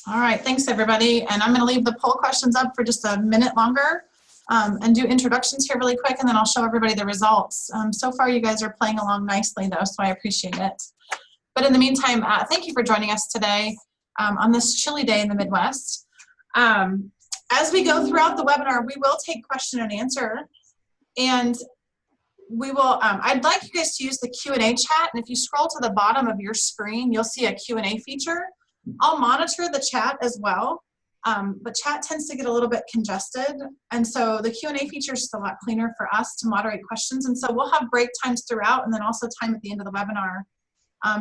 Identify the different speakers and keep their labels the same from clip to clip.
Speaker 1: All right, thanks everybody. And I'm going to leave the poll questions up for just a minute longer and do introductions here really quick, and then I'll show everybody the results. So far you guys are playing along nicely though, so I appreciate it. But in the meantime, thank you for joining us today on this chilly day in the Midwest. As we go throughout the webinar, we will take question and answer, and we will, I'd like you guys to use the Q&A chat, and if you scroll to the bottom of your screen, you'll see a Q&A feature. I'll monitor the chat as well, but chat tends to get a little bit congested, and so the Q&A feature is just a lot cleaner for us to moderate questions, and so we'll have break times throughout and then also time at the end of the webinar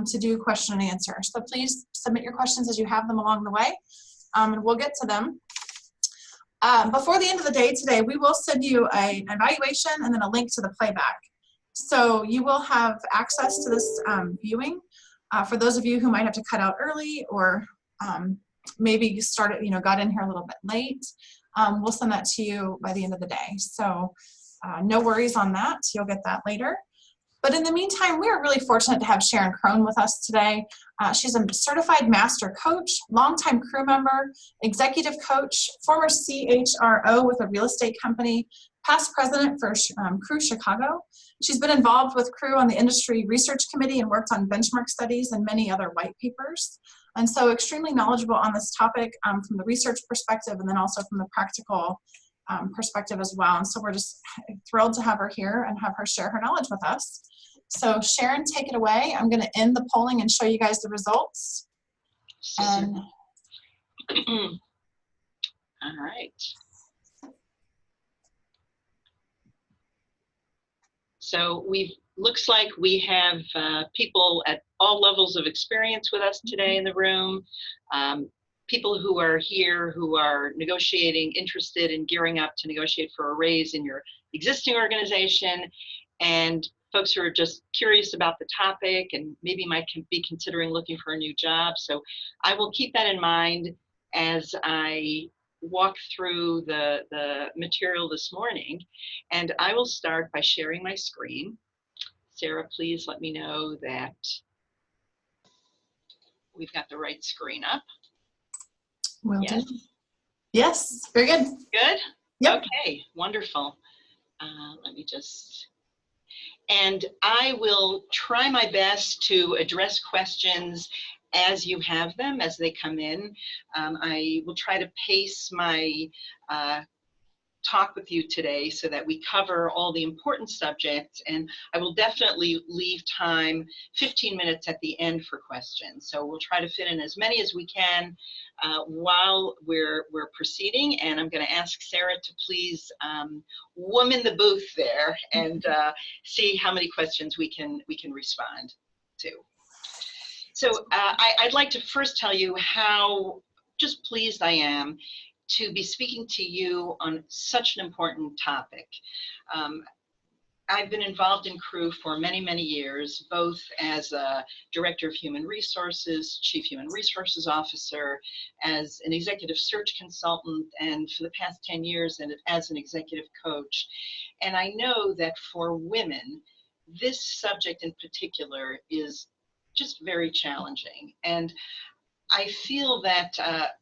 Speaker 1: to do question and answer. So please submit your questions as you have them along the way, and we'll get to them. Before the end of the day today, we will send you an evaluation and then a link to the playback. So you will have access to this viewing. For those of you who might have to cut out early, or maybe you started, got in here a little bit late, we'll send that to you by the end of the day. So no worries on that. You'll get that later. But in the meantime, we are really fortunate to have Sharon Krohn with us today. She's a certified master coach, longtime crew member, executive coach, former CHRO with a real estate company, past president for Crew Chicago. She's been involved with Crew on the industry research committee and worked on benchmark studies and many other white papers. And so extremely knowledgeable on this topic from the research perspective and then also from the practical perspective as well. And so we're just thrilled to have her here and have her share her knowledge with us. So Sharon, take it away. I'm going to end the polling and show you guys the results. And
Speaker 2: all right. So looks like we have people at all levels of experience with us today in the room. People who are here who are negotiating, interested in gearing up to negotiate for a raise in your existing organization, and folks who are just curious about the topic and maybe might be considering looking for a new job. So I will keep that in mind as I walk through the material this morning. And I will start by sharing my screen. Sarah, please let me know that we've got the right screen up.
Speaker 1: Will
Speaker 2: Yes.
Speaker 1: do. Yes, very good.
Speaker 2: Good?
Speaker 1: Yep.
Speaker 2: Okay, wonderful. Let me just, and I will try my best to address questions as you have them, as they come in. I will try to pace my talk with you today so that we cover all the important subjects, and I will definitely leave time, 15 minutes at the end for questions. So we'll try to fit in as many as we can while we're proceeding, and I'm going to ask Sarah to please woman the booth there and see how many questions we can respond to. So I'd like to first tell you how just pleased I am to be speaking to you on such an important topic. I've been involved in Crew for many, many years, both as a Director of Human Resources, Chief Human Resources Officer, as an executive search consultant, and for the past 10 years as an executive coach. And I know that for women, this subject in particular is just very challenging. And I feel that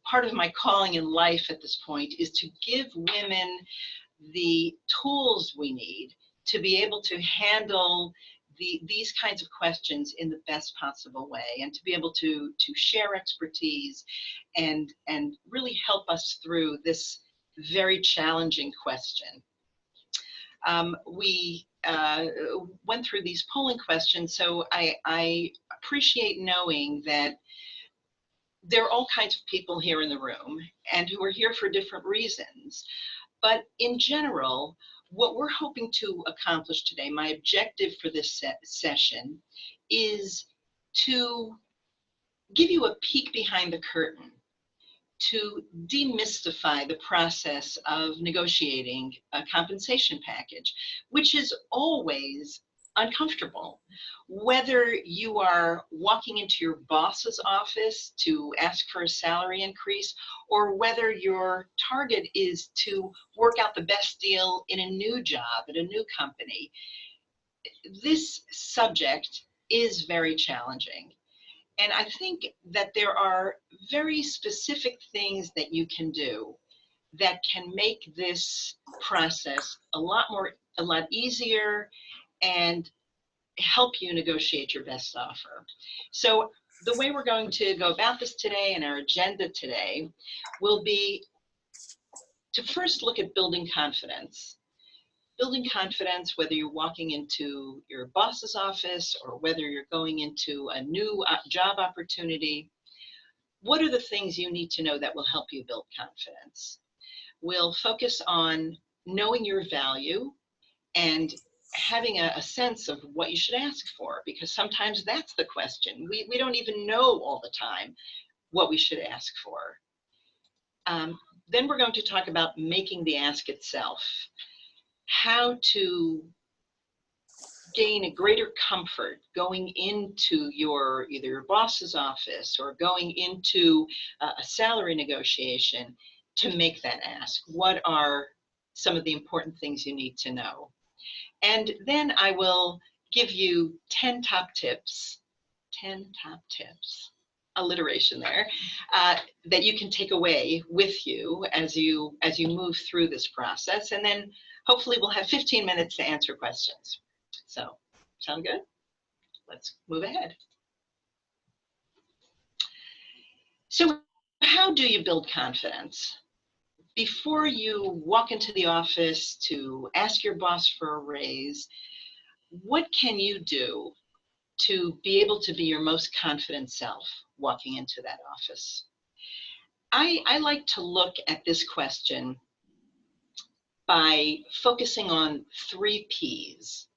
Speaker 2: part of my calling in life at this point is to give women the tools we need to be able to handle these kinds of questions in the best possible way, and to be able to share expertise and really help us through this very challenging question. We went through these polling questions, so I appreciate knowing that there are all kinds of people here in the room and who are here for different reasons. But in general, what we're hoping to accomplish today, my objective for this session, is to give you a peek behind the curtain, to demystify the process of negotiating a compensation package, which is always uncomfortable. Whether you are walking into your boss's office to ask for a salary increase, or whether your target is to work out the best deal in a new job at a new company, this subject is very challenging. And I think that there are very specific things that you can do that can make this process a lot easier and help you negotiate your best offer. So the way we're going to go about this today and our agenda today will be to first look at building confidence. Building confidence, whether you're walking into your boss's office or whether you're going into a new job opportunity, what are the things you need to know that will help you build confidence? We'll focus on knowing your value and having a sense of what you should ask for, because sometimes that's the question. We don't even know all the time what we should ask for. Then we're going to talk about making the ask itself, how to gain a greater comfort going into either your boss's office or going into a salary negotiation to make that ask. What are some of the important things you need to know? And then I will give you 10 top tips, alliteration there, that you can take away with you as you move through this process. And then hopefully we'll have 15 minutes to answer questions. So, sound good? Let's move ahead. So, how do you build confidence? Before you walk into the office to ask your boss for a raise, what can you do to be able to be your most confident self walking into that office? I like to look at this question by focusing on 3 P's: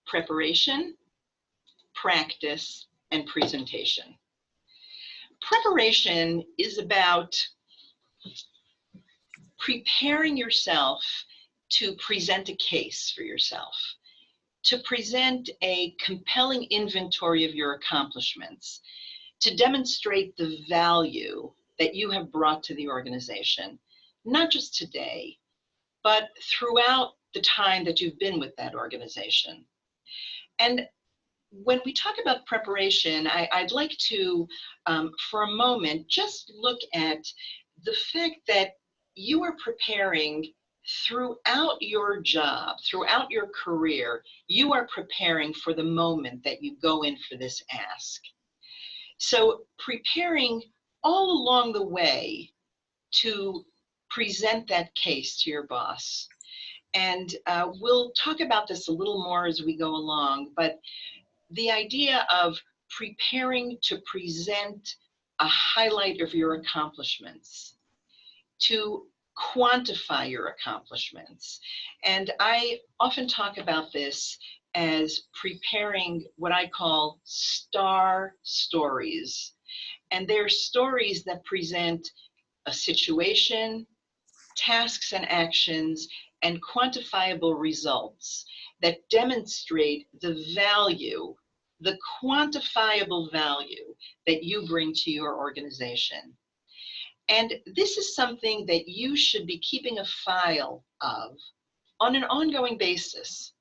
Speaker 2: preparation, practice, and presentation. Preparation is about preparing yourself to present a case for yourself, to present a compelling inventory of your accomplishments, to demonstrate the value that you have brought to the organization, not just today, but throughout the time that you've been with that organization. And when we talk about preparation, I'd like to, for a moment, just look at the fact that you are preparing throughout your job, throughout your career. You are preparing for the moment that you go in for this ask. So preparing all along the way to present that case to your boss. And we'll talk about this a little more as we go along, but the idea of preparing to present a highlight of your accomplishments, to quantify your accomplishments. And I often talk about this as preparing what I call star stories. And they're stories that present a situation, tasks and actions, and quantifiable results that demonstrate the value, the quantifiable value that you bring to your organization. And this is something that you should be keeping a file of on an ongoing basis.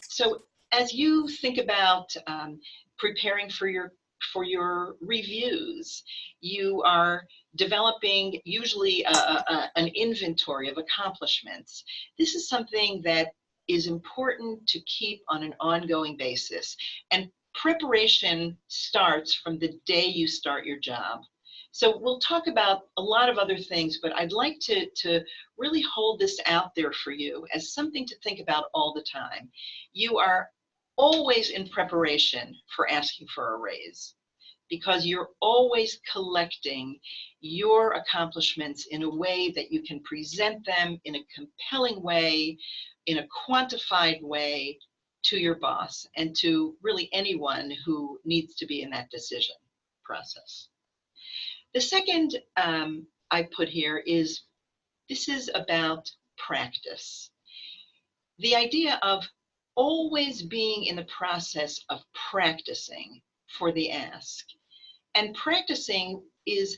Speaker 2: So as you think about preparing for your reviews, you are developing usually an inventory of accomplishments. This is something that is important to keep on an ongoing basis. And preparation starts from the day you start your job. So we'll talk about a lot of other things, but I'd like to really hold this out there for you as something to think about all the time. You are always in preparation for asking for a raise, because you're always collecting your accomplishments in a way that you can present them in a compelling way, in a quantified way to your boss and to really anyone who needs to be in that decision process. The second I put here is, this is about practice. The idea of always being in the process of practicing for the ask. And practicing is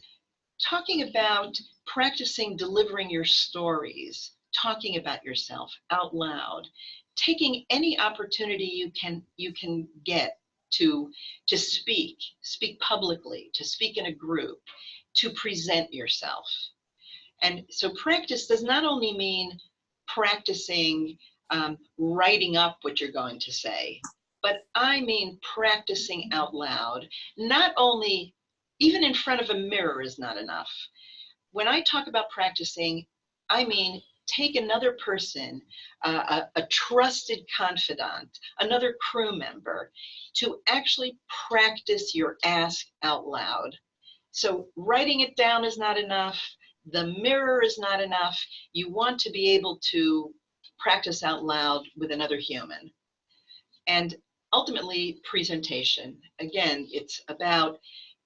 Speaker 2: talking about practicing delivering your stories, talking about yourself out loud, taking any opportunity you can get to speak publicly, to speak in a group, to present yourself. And so practice does not only mean practicing writing up what you're going to say, but I mean practicing out loud. Not only, even in front of a mirror is not enough. When I talk about practicing, I mean take another person, a trusted confidant, another crew member, to actually practice your ask out loud. So writing it down is not enough. The mirror is not enough. You want to be able to practice out loud with another human. And ultimately, presentation. Again, it's about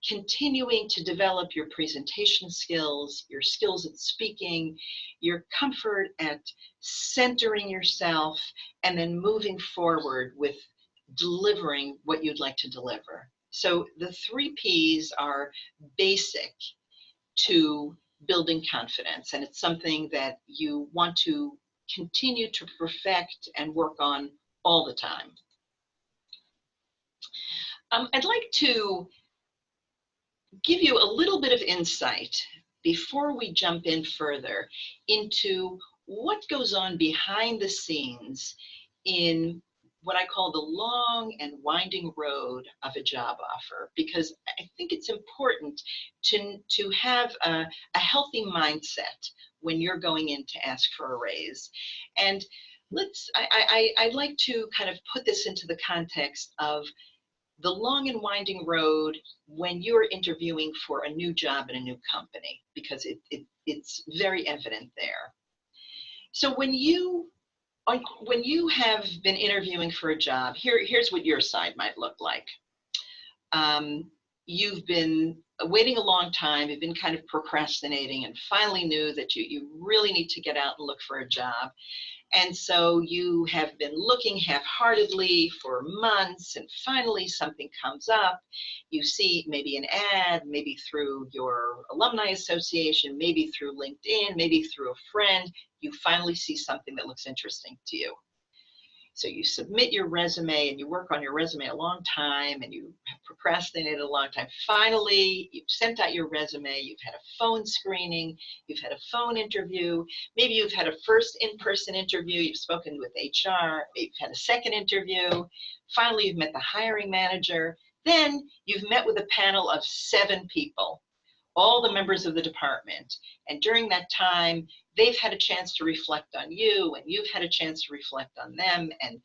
Speaker 2: continuing to develop your presentation skills, your skills at speaking, your comfort at centering yourself, and then moving forward with delivering what you'd like to deliver. So the 3 Ps are basic to building confidence, and it's something that you want to continue to perfect and work on all the time. I'd like to give you a little bit of insight before we jump in further into what goes on behind the scenes in what I call the long and winding road of a job offer, because I think it's important to have a healthy mindset when you're going in to ask for a raise. And I'd like to kind of put this into the context of the long and winding road when you're interviewing for a new job in a new company, because it's very evident there. So when you have been interviewing for a job, here's what your side might look like. You've been waiting a long time, you've been kind of procrastinating, and finally knew that you really need to get out and look for a job. And so you have been looking half-heartedly for months, and finally something comes up. You see maybe an ad, maybe through your alumni association, maybe through LinkedIn, maybe through a friend. You finally see something that looks interesting to you. So you submit your resume and you work on your resume a long time, and you have procrastinated a long time. Finally, you've sent out your resume, you've had a phone screening, you've had a phone interview, maybe you've had a first in-person interview, you've spoken with HR, you've had a second interview, finally you've met the hiring manager, then you've met with a panel of 7 people, all the members of the department. And during that time, they've had a chance to reflect on you, and you've had a chance to reflect on them. And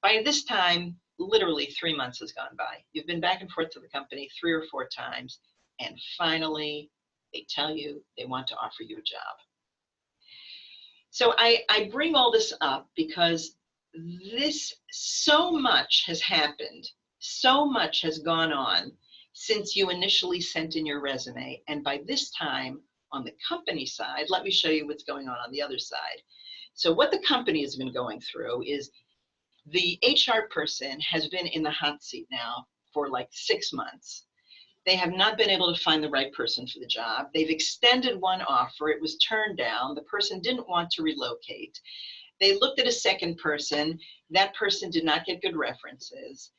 Speaker 2: by this time, literally 3 months has gone by. You've been back and forth to the company 3 or 4 times, and finally they tell you they want to offer you a job. So I bring all this up because so much has happened, so much has gone on since you initially sent in your resume. And by this time, on the company side, let me show you what's going on the other side. So what the company has been going through is the HR person has been in the hot seat now for like 6 months. They have not been able to find the right person for the job. They've extended one offer. It was turned down. The person didn't want to relocate. They looked at a second person. That person did not get good references.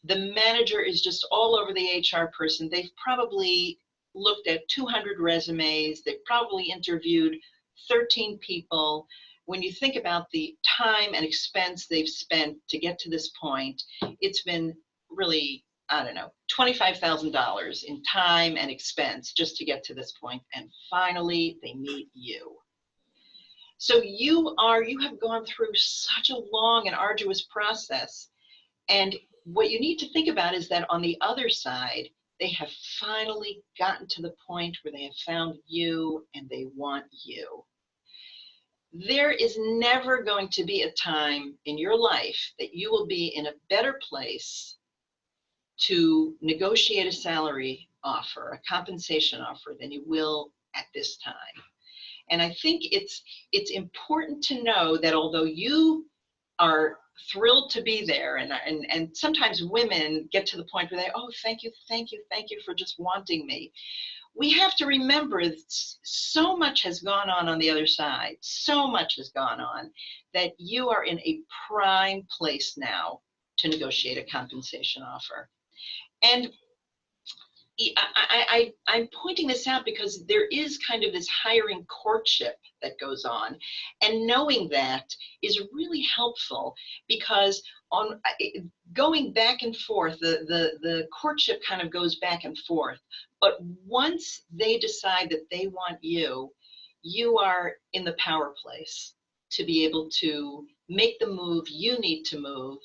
Speaker 2: The manager is just all over the HR person. They've probably looked at 200 resumes. They've probably interviewed 13 people. When you think about the time and expense they've spent to get to this point, it's been really, I don't know, $25,000 in time and expense just to get to this point. And finally, they meet you. So you have gone through such a long and arduous process. And what you need to think about is that on the other side, they have finally gotten to the point where they have found you and they want you. There is never going to be a time in your life that you will be in a better place to negotiate a salary offer, a compensation offer, than you will at this time. And I think it's important to know that although you are thrilled to be there, and sometimes women get to the point where they, oh, thank you for just wanting me. We have to remember so much has gone on the other side. So much has gone on that you are in a prime place now to negotiate a compensation offer. And I'm pointing this out because there is kind of this hiring courtship that goes on, and knowing that is really helpful, because on going back and forth, the courtship kind of goes back and forth, but once they decide that they want you, you are in the power place to be able to make the move you need to move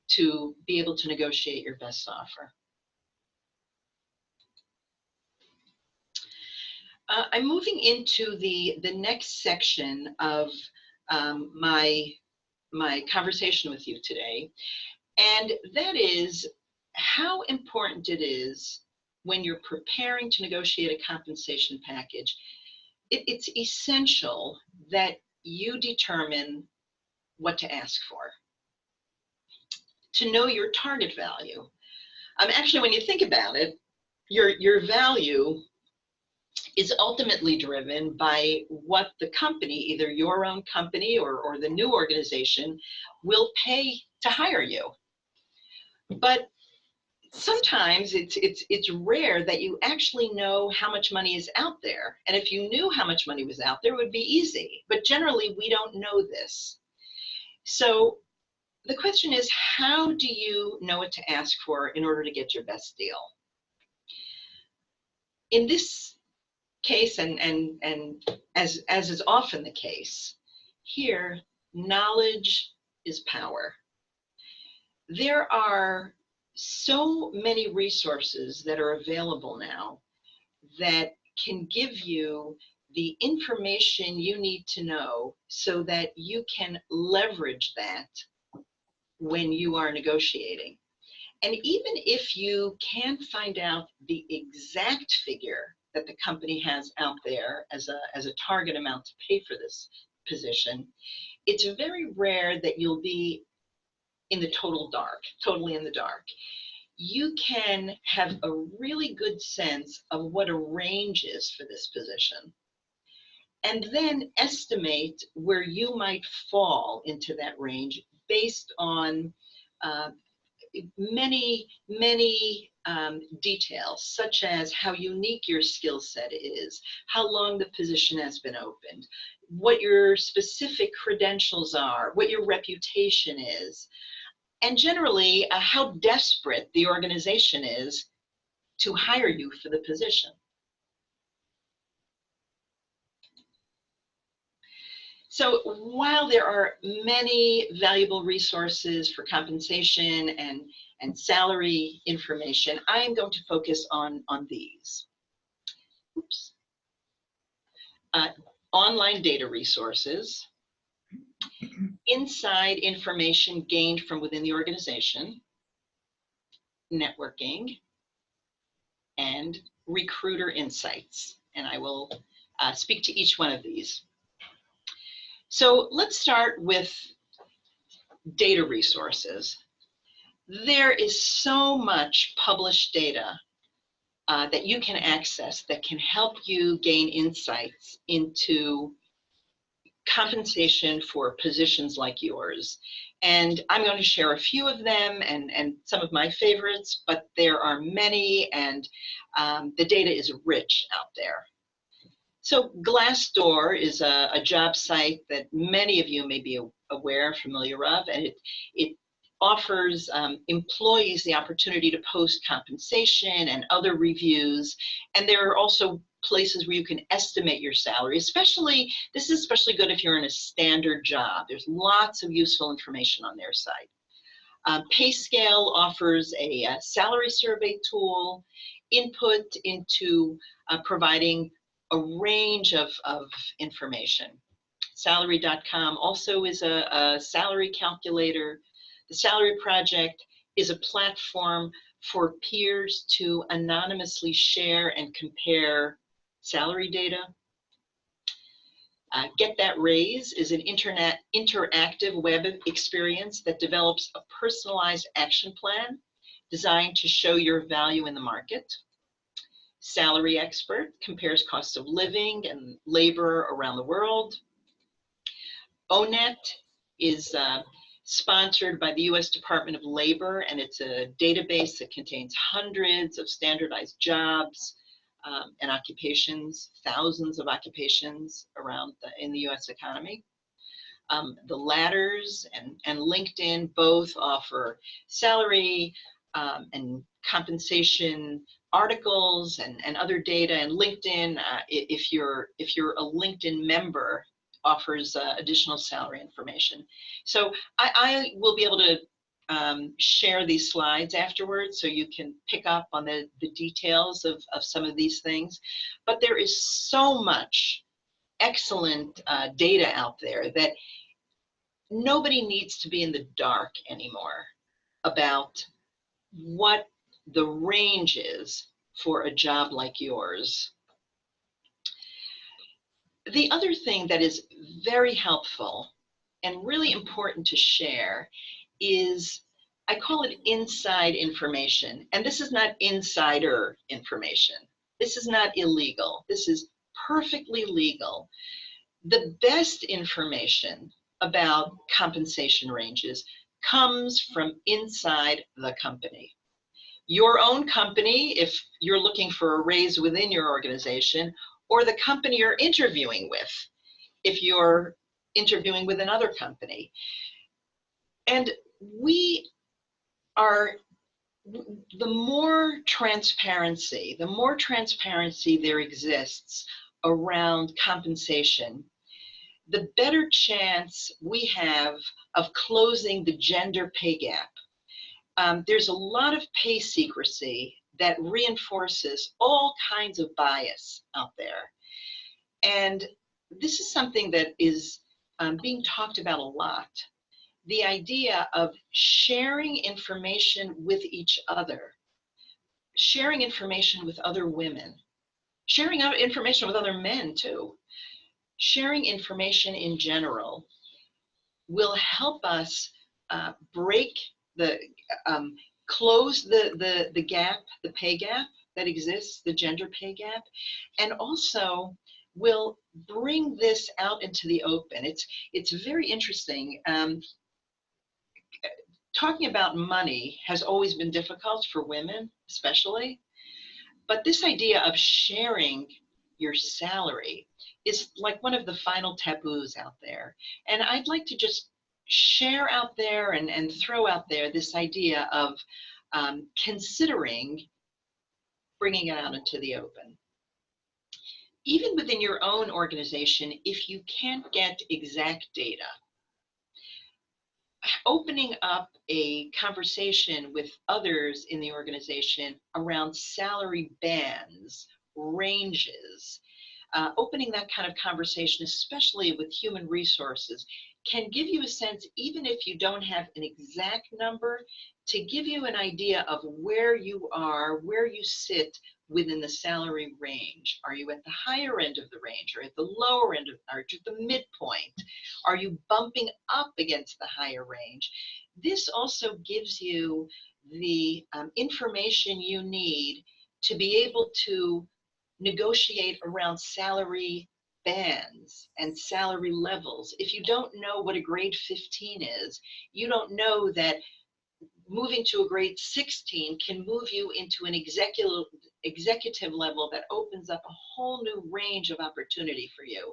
Speaker 2: to be able to negotiate your best offer. I'm moving into the next section of my conversation with you today, and that is how important it is when you're preparing to negotiate a compensation package. It's essential that you determine what to ask for, to know your target value. Actually, when you think about it, your value is ultimately driven by what the company, either your own company or the new organization, will pay to hire you. But sometimes it's rare that you actually know how much money is out there. And if you knew how much money was out there, it would be easy. But generally, we don't know this. So the question is, how do you know what to ask for in order to get your best deal? In this case, and as is often the case, here, knowledge is power. There are so many resources that are available now that can give you the information you need to know so that you can leverage that when you are negotiating. And even if you can't find out the exact figure that the company has out there as a target amount to pay for this position, it's very rare that you'll be in the totally in the dark. You can have a really good sense of what a range is for this position, and then estimate where you might fall into that range based on many details, such as how unique your skill set is, how long the position has been opened, what your specific credentials are, what your reputation is, and generally how desperate the organization is to hire you for the position. So while there are many valuable resources for compensation and salary information, I am going to focus on these. Oops. Online data resources, inside information gained from within the organization, networking, and recruiter insights. And I will speak to each one of these. So let's start with data resources. There is so much published data that you can access that can help you gain insights into compensation for positions like yours. And I'm going to share a few of them and some of my favorites, but there are many, and the data is rich out there. So Glassdoor is a job site that many of you may be aware, familiar of, and it offers employees the opportunity to post compensation and other reviews. And there are also places where you can estimate your salary, this is especially good if you're in a standard job. There's lots of useful information on their site. PayScale offers a salary survey tool, input into providing a range of information. Salary.com also is a salary calculator. The Salary Project is a platform for peers to anonymously share and compare salary data. Get That Raise is an interactive web experience that develops a personalized action plan designed to show your value in the market. Salary Expert compares costs of living and labor around the world. ONET is sponsored by the US Department of Labor, and it's a database that contains hundreds of standardized jobs and occupations, thousands of occupations around in the US economy. The Ladders and LinkedIn both offer salary and compensation articles and other data. And LinkedIn, if you're a LinkedIn member, offers additional salary information. So I will be able to share these slides afterwards so you can pick up on the details of some of these things. But there is so much excellent data out there that nobody needs to be in the dark anymore about what the range is for a job like yours. The other thing that is very helpful and really important to share is, I call it inside information. And this is not insider information. This is not illegal. This is perfectly legal. The best information about compensation ranges comes from inside the company. Your own company, if you're looking for a raise within your organization, or the company you're interviewing with, if you're interviewing with another company. And the more transparency there exists around compensation, the better chance we have of closing the gender pay gap. There's a lot of pay secrecy that reinforces all kinds of bias out there. And this is something that is being talked about a lot. The idea of sharing information with each other, sharing information with other women, sharing information with other men too, sharing information in general will help us close the gap, the pay gap that exists, the gender pay gap, and also will bring this out into the open. It's very interesting. Talking about money has always been difficult for women, especially, but this idea of sharing your salary is like one of the final taboos out there. And I'd like to just share out there and throw out there this idea of considering bringing it out into the open. Even within your own organization, if you can't get exact data, opening up a conversation with others in the organization around salary bands, ranges, opening that kind of conversation, especially with human resources, can give you a sense, even if you don't have an exact number, to give you an idea of where you are, where you sit within the salary range. Are you at the higher end of the range, or at the lower end, or at the midpoint? Are you bumping up against the higher range? This also gives you the information you need to be able to negotiate around salary bands and salary levels. If you don't know what a grade 15 is, you don't know that moving to a grade 16 can move you into an executive level that opens up a whole new range of opportunity for you.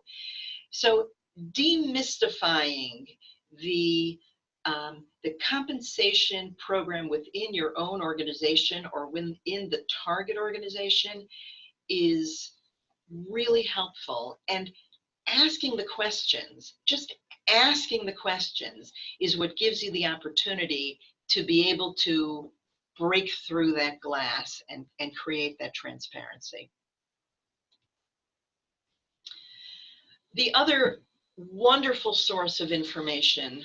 Speaker 2: So demystifying the compensation program within your own organization or within the target organization is really helpful. And asking the questions, just asking the questions, is what gives you the opportunity to be able to break through that glass and create that transparency. The other wonderful source of information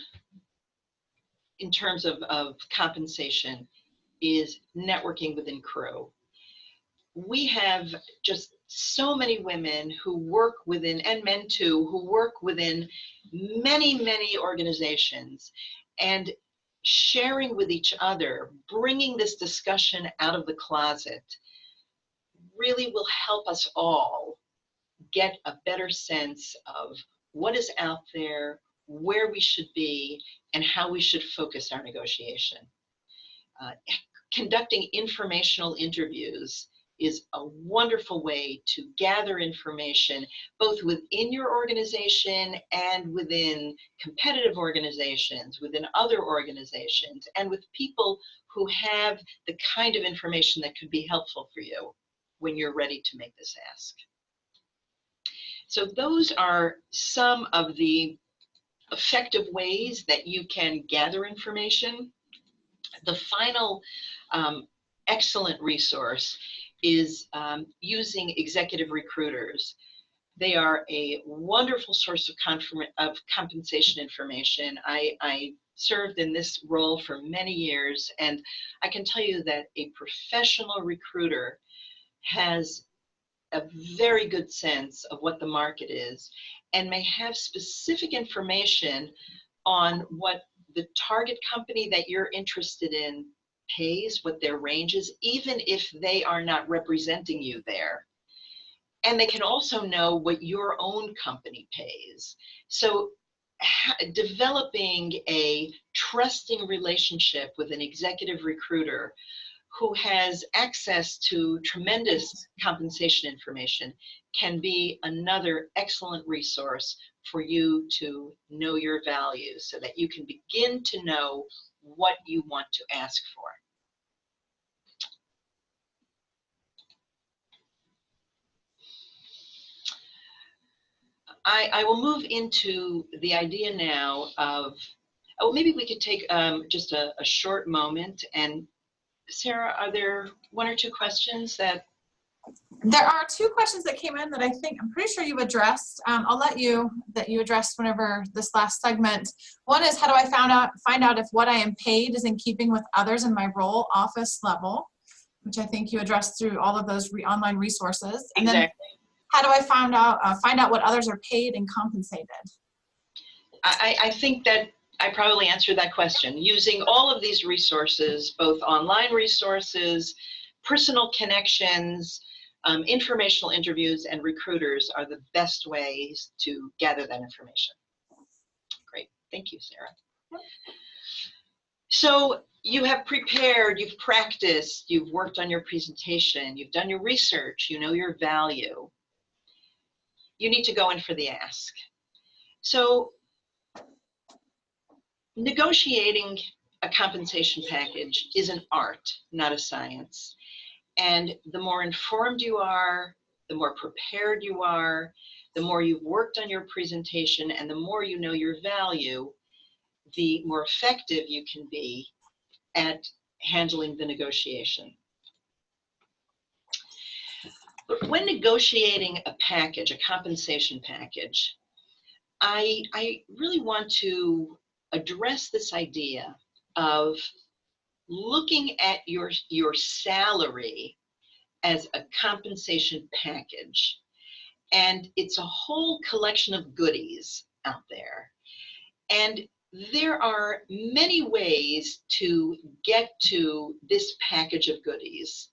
Speaker 2: in terms of compensation is networking within Crew. We have just so many women who work within, and men too, who work within many, many organizations, and sharing with each other, bringing this discussion out of the closet, really will help us all get a better sense of what is out there, where we should be and how we should focus our negotiation. Conducting informational interviews is a wonderful way to gather information both within your organization and within competitive organizations, within other organizations, and with people who have the kind of information that could be helpful for you when you're ready to make this ask. So those are some of the effective ways that you can gather information. The final excellent resource is using executive recruiters. They are a wonderful source of compensation information. I served in this role for many years, and I can tell you that a professional recruiter has a very good sense of what the market is and may have specific information on what the target company that you're interested in pays, what their range is, even if they are not representing you there. And they can also know what your own company pays. So developing a trusting relationship with an executive recruiter who has access to tremendous compensation information can be another excellent resource for you to know your value so that you can begin to know what you want to ask for. I will move into the idea now of, oh, maybe we could take just a short moment. And Sarah, are there one or two questions that?
Speaker 1: There are two questions that came in that I'm pretty sure you've addressed. I'll let you address whenever this last segment. One is, how do I find out if what I am paid is in keeping with others in my role, office level, which I think you addressed through all of those online resources. And
Speaker 2: exactly.
Speaker 1: Then how do I find out what others are paid and compensated?
Speaker 2: I think that I probably answered that question. Using all of these resources, both online resources, personal connections, informational interviews, and recruiters are the best ways to gather that information. Great, thank you, Sarah. So you have prepared, you've practiced, you've worked on your presentation, you've done your research, you know your value. You need to go in for the ask. So negotiating a compensation package is an art, not a science. And the more informed you are, the more prepared you are, the more you've worked on your presentation, and the more you know your value, the more effective you can be at handling the negotiation. But when negotiating a package, a compensation package, I really want to address this idea of looking at your salary as a compensation package. And it's a whole collection of goodies out there. And there are many ways to get to this package of goodies.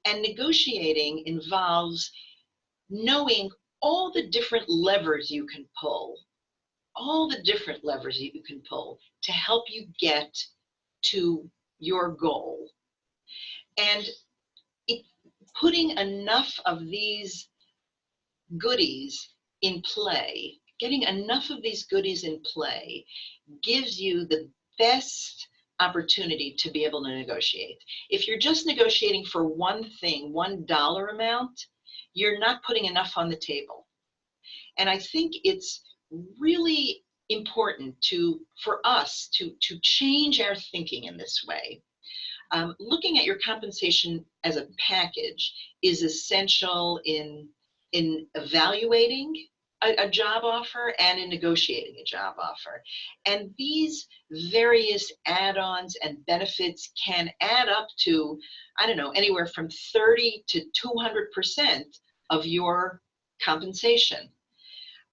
Speaker 2: And negotiating involves knowing all the different levers you can pull, to help you get to your goal. And putting enough of these goodies in play, getting enough of these goodies in play gives you the best opportunity to be able to negotiate. If you're just negotiating for one thing, $1 amount, you're not putting enough on the table. And I think it's really important for us to change our thinking in this way. Looking at your compensation as a package is essential in evaluating a job offer and in negotiating a job offer. And these various add-ons and benefits can add up to, I don't know, anywhere from 30 to 200% of your compensation.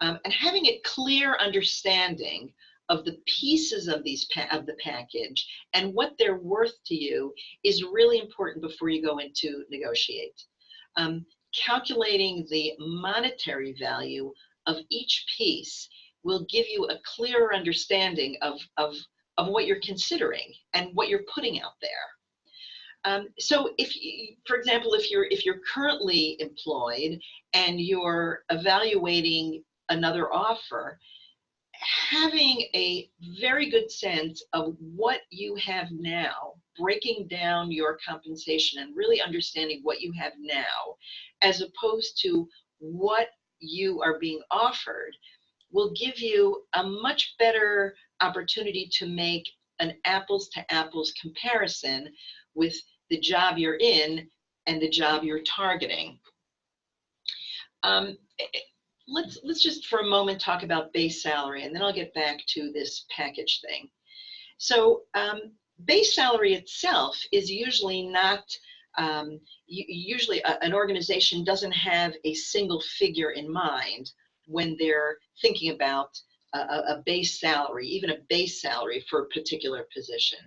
Speaker 2: And having a clear understanding of the pieces of the package and what they're worth to you is really important before you go into negotiate. Calculating the monetary value of each piece will give you a clearer understanding of what you're considering and what you're putting out there. So if you, for example, if you're currently employed and you're evaluating another offer, having a very good sense of what you have now, breaking down your compensation and really understanding what you have now, as opposed to what you are being offered, will give you a much better opportunity to make an apples to apples comparison with the job you're in and the job you're targeting. Let's just for a moment talk about base salary, and then I'll get back to this package thing. So base salary itself is usually not, usually an organization doesn't have a single figure in mind when they're thinking about a base salary, even a base salary for a particular position.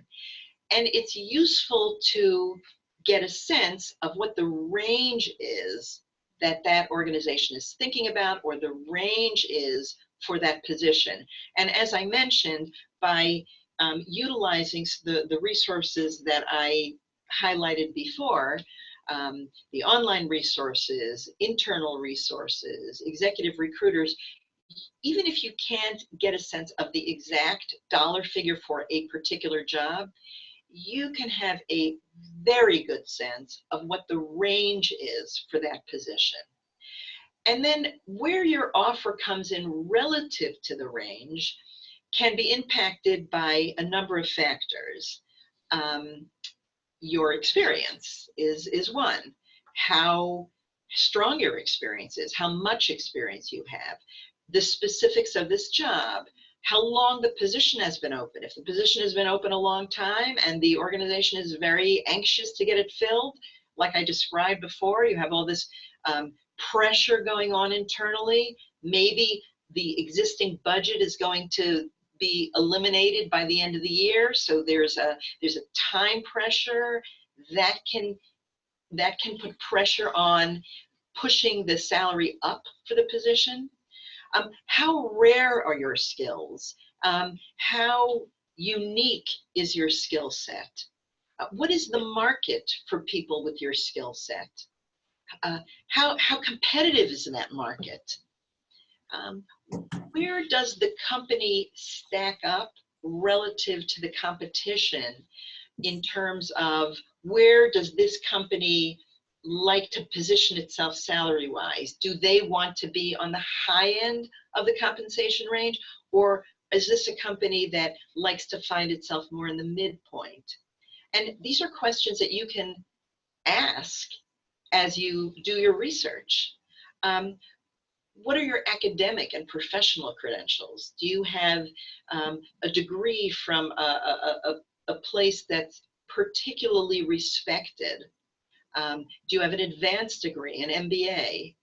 Speaker 2: And it's useful to get a sense of what the range is that that organization is thinking about, or the range is for that position. And as I mentioned, by utilizing the resources that I highlighted before, the online resources, internal resources, executive recruiters, even if you can't get a sense of the exact dollar figure for a particular job, you can have a very good sense of what the range is for that position. And then where your offer comes in relative to the range can be impacted by a number of factors. Your experience is one. How strong your experience is, how much experience you have, the specifics of this job, how long the position has been open. If the position has been open a long time and the organization is very anxious to get it filled, like I described before, you have all this pressure going on internally. Maybe the existing budget is going to be eliminated by the end of the year, so there's a time pressure that can put pressure on pushing the salary up for the position. How rare are your skills? How unique is your skill set? What is the market for people with your skill set? How competitive is that market? Where does the company stack up relative to the competition in terms of where does this company like to position itself salary-wise? Do they want to be on the high end of the compensation range, or is this a company that likes to find itself more in the midpoint? And these are questions that you can ask as you do your research. What are your academic and professional credentials? Do you have a degree from a place that's particularly respected? Do you have an advanced degree, an MBA?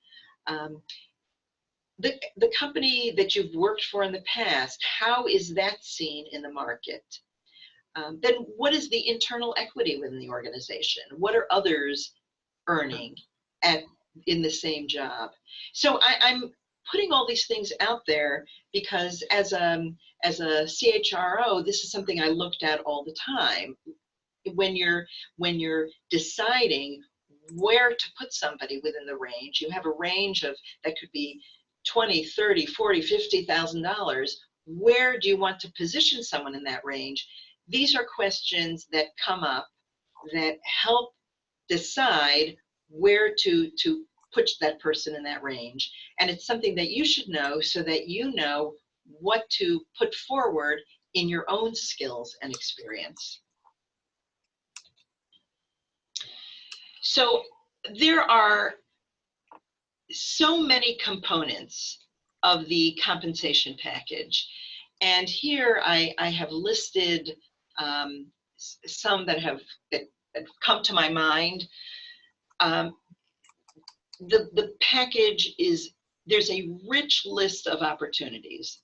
Speaker 2: The company that you've worked for in the past, how is that seen in the market? Then what is the internal equity within the organization? What are others earning in the same job? So I'm putting all these things out there because as a CHRO, this is something I looked at all the time. When you're deciding where to put somebody within the range, you have a range of that could be $20, $30, $40, $50,000. Where do you want to position someone in that range? These are questions that come up that help decide where to put that person in that range. And it's something that you should know so that you know what to put forward in your own skills and experience. So there are so many components of the compensation package. And here I have listed some that have come to my mind. The package is, there's a rich list of opportunities,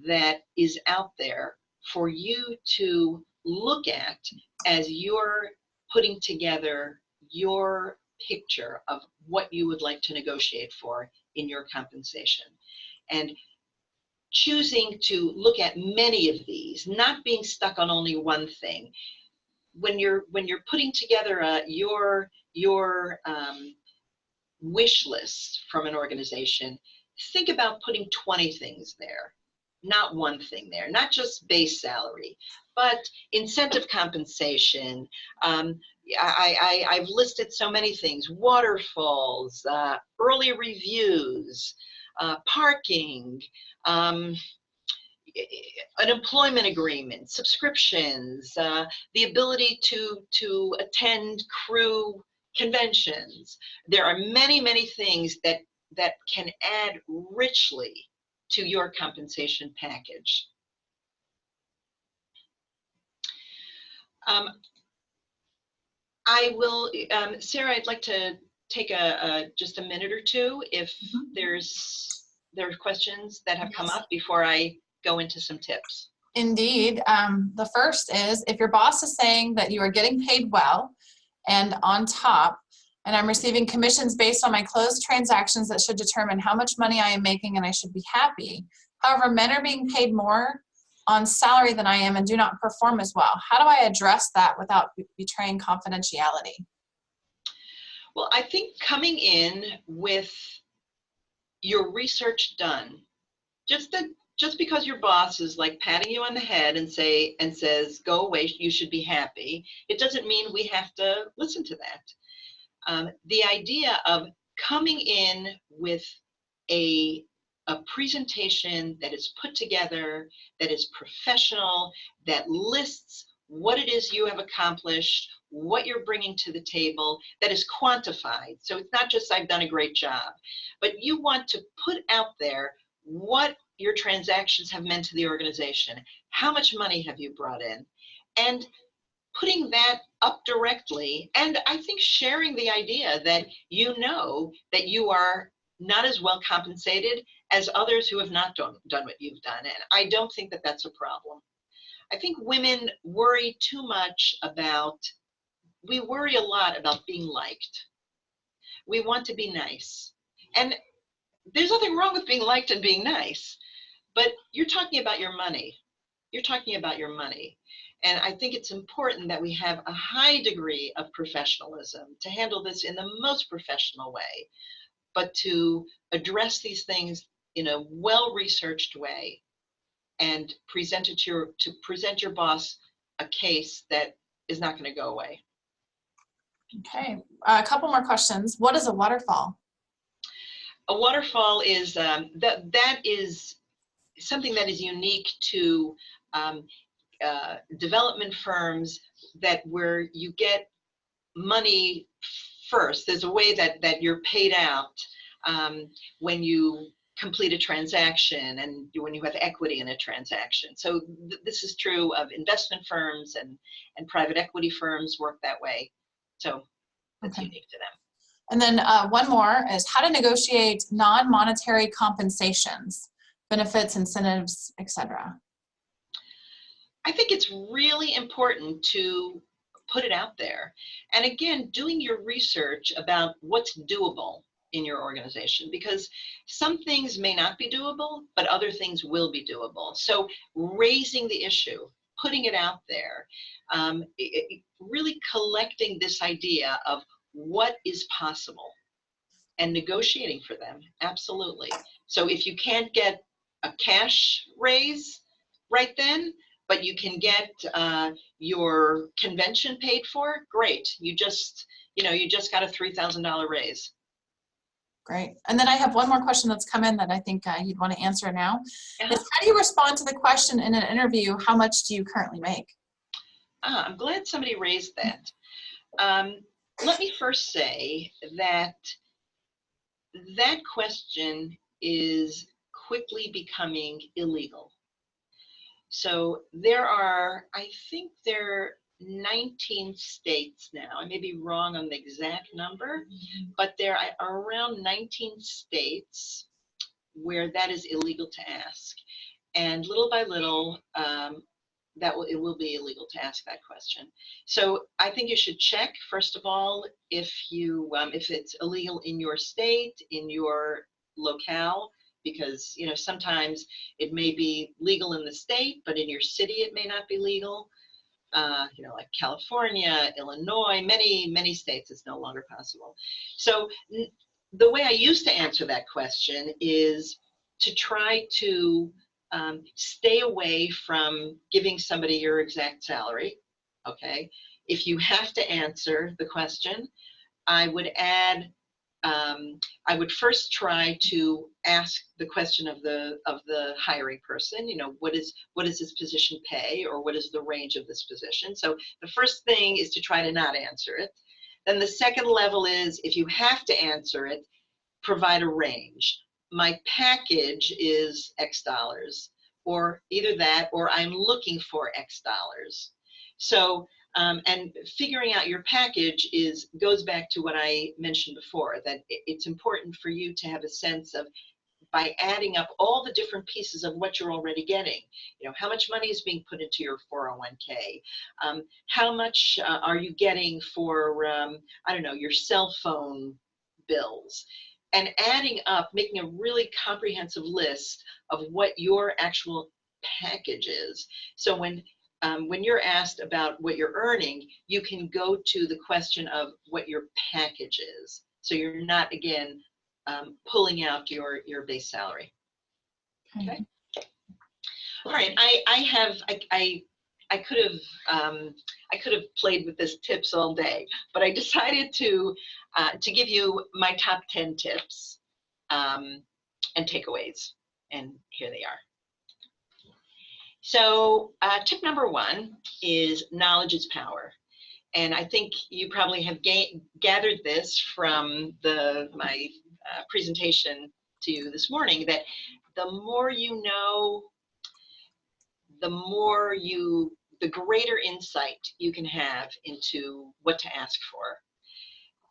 Speaker 2: that is out there for you to look at as you're putting together your picture of what you would like to negotiate for in your compensation. And choosing to look at many of these, not being stuck on only one thing. When you're putting together your wish list from an organization, think about putting 20 things there, not one thing there, not just base salary, but incentive compensation. I've listed so many things: waterfalls, early reviews, parking, an employment agreement, subscriptions, the ability to attend crew conventions. There are many, many things that can add richly to your compensation package. I will, Sarah, I'd like to take just a minute or two if there are questions that have come up before I go into some tips.
Speaker 1: Indeed. The first is, if your boss is saying that you are getting paid well and on top, and I'm receiving commissions based on my closed transactions that should determine how much money I am making and I should be happy. However, men are being paid more on salary than I am and do not perform as well. How do I address that without betraying confidentiality?
Speaker 2: Well, I think coming in with your research done, just because your boss is like patting you on the head and says, go away, you should be happy, it doesn't mean we have to listen to that. The idea of coming in with a presentation that is put together, that is professional, that lists what it is you have accomplished, what you're bringing to the table, that is quantified. So it's not just I've done a great job, but you want to put out there what your transactions have meant to the organization. How much money have you brought in? And putting that up directly, and I think sharing the idea that you know that you are not as well compensated as others who have not done what you've done. And I don't think that that's a problem. I think women worry too much we worry a lot about being liked. We want to be nice. And there's nothing wrong with being liked and being nice, but you're talking about your money. You're talking about your money. And I think it's important that we have a high degree of professionalism to handle this in the most professional way, but to address these things in a well-researched way and present your boss a case that is not going to go away.
Speaker 1: Okay, a couple more questions. What is a waterfall?
Speaker 2: A waterfall is that is something that is unique to development firms, where you get money first. There's a way that you're paid out when you complete a transaction and when you have equity in a transaction. So this is true of investment firms, and private equity firms work that way. So that's unique to them.
Speaker 1: And then one more is how to negotiate non-monetary compensations, benefits, incentives, etc.
Speaker 2: I think it's really important to put it out there. And again, doing your research about what's doable in your organization, because some things may not be doable, but other things will be doable. So raising the issue, putting it out there, really collecting this idea of what is possible and negotiating for them. Absolutely. So if you can't get a cash raise right then, but you can get your convention paid for, great. You just got a $3,000 raise.
Speaker 1: Great. And then I have one more question that's come in that I think you'd want to answer now.
Speaker 2: Uh-huh.
Speaker 1: Is how do you respond to the question in an interview, how much do you currently make?
Speaker 2: I'm glad somebody raised that. Let me first say that question is quickly becoming illegal. So I think there are 19 states now. I may be wrong on the exact number, but there are around 19 states where that is illegal to ask. And little by little, it will be illegal to ask that question. So I think you should check, first of all, if it's illegal in your state, in your locale, because, you know, sometimes it may be legal in the state, but in your city it may not be legal. You know, like California, Illinois, many states it's no longer possible. So the way I used to answer that question is to try to stay away from giving somebody your exact salary. Okay, if you have to answer the question, I would add, I would first try to ask the question of the hiring person, you know, what does this position pay, or what is the range of this position? So the first thing is to try to not answer it. Then the second level is, if you have to answer it, provide a range. My package is X dollars, or either that, or I'm looking for X dollars. So, and figuring out your package goes back to what I mentioned before, that it's important for you to have a sense of, by adding up all the different pieces of what you're already getting, you know, how much money is being put into your 401k, how much are you getting for, I don't know, your cell phone bills, and adding up, making a really comprehensive list of what your actual package is. So when you're asked about what you're earning, you can go to the question of what your package is. So you're not, again, pulling out your base salary. Okay. All right. I could have played with this tips all day, but I decided to give you my top 10 tips and takeaways, and here they are. So tip number 1 is knowledge is power. And I think you probably have gathered this from my presentation to you this morning, that the more you know, the greater insight you can have into what to ask for.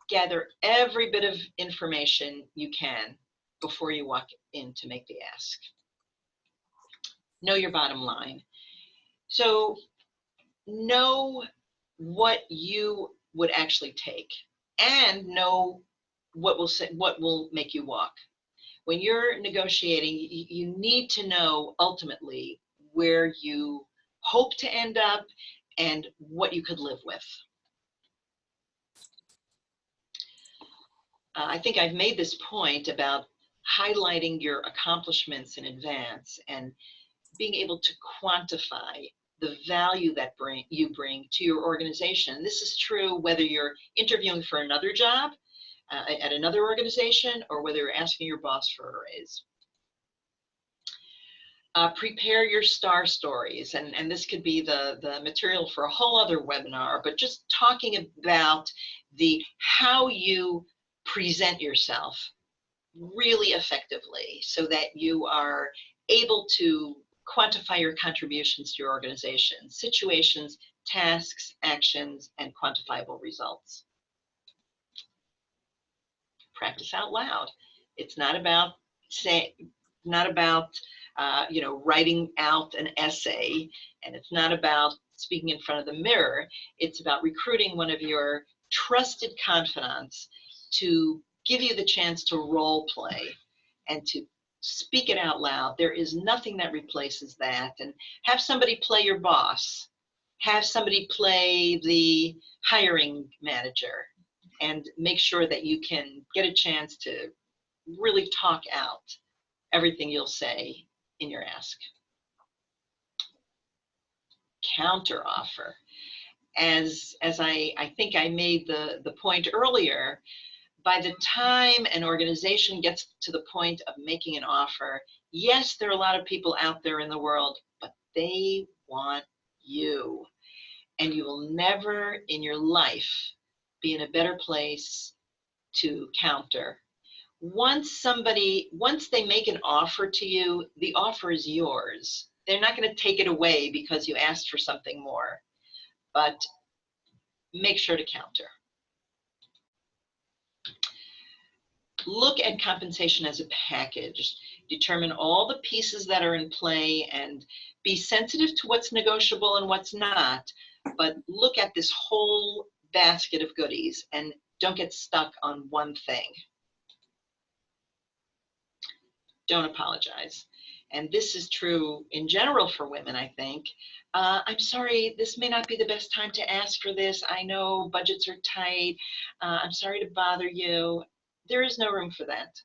Speaker 2: Gather every bit of information you can before you walk in to make the ask. Know your bottom line. So know what you would actually take, and know what will make you walk. When you're negotiating, you need to know ultimately where you hope to end up and what you could live with. I think I've made this point about highlighting your accomplishments in advance and being able to quantify the value that you bring to your organization. This is true whether you're interviewing for another job at another organization, or whether you're asking your boss for a raise. Prepare your star stories, and this could be the material for a whole other webinar, but just talking about how you present yourself really effectively so that you are able to quantify your contributions to your organization, situations, tasks, actions, and quantifiable results. Practice out loud. It's not about writing out an essay, and it's not about speaking in front of the mirror. It's about recruiting one of your trusted confidants to give you the chance to role play and to speak it out loud. There is nothing that replaces that. And have somebody play your boss. Have somebody play the hiring manager, and make sure that you can get a chance to really talk out everything you'll say in your ask. Counter offer. As I think I made the point earlier, by the time an organization gets to the point of making an offer, yes, there are a lot of people out there in the world, but they want you. And you will never in your life be in a better place to counter. Once they make an offer to you, the offer is yours. They're not going to take it away because you asked for something more, but make sure to counter. Look at compensation as a package. Determine all the pieces that are in play and be sensitive to what's negotiable and what's not, but look at this whole basket of goodies and don't get stuck on one thing. don't apologize. And this is true in general for women, I think. I'm sorry, this may not be the best time to ask for this. I know budgets are tight. I'm sorry to bother you. There is no room for that.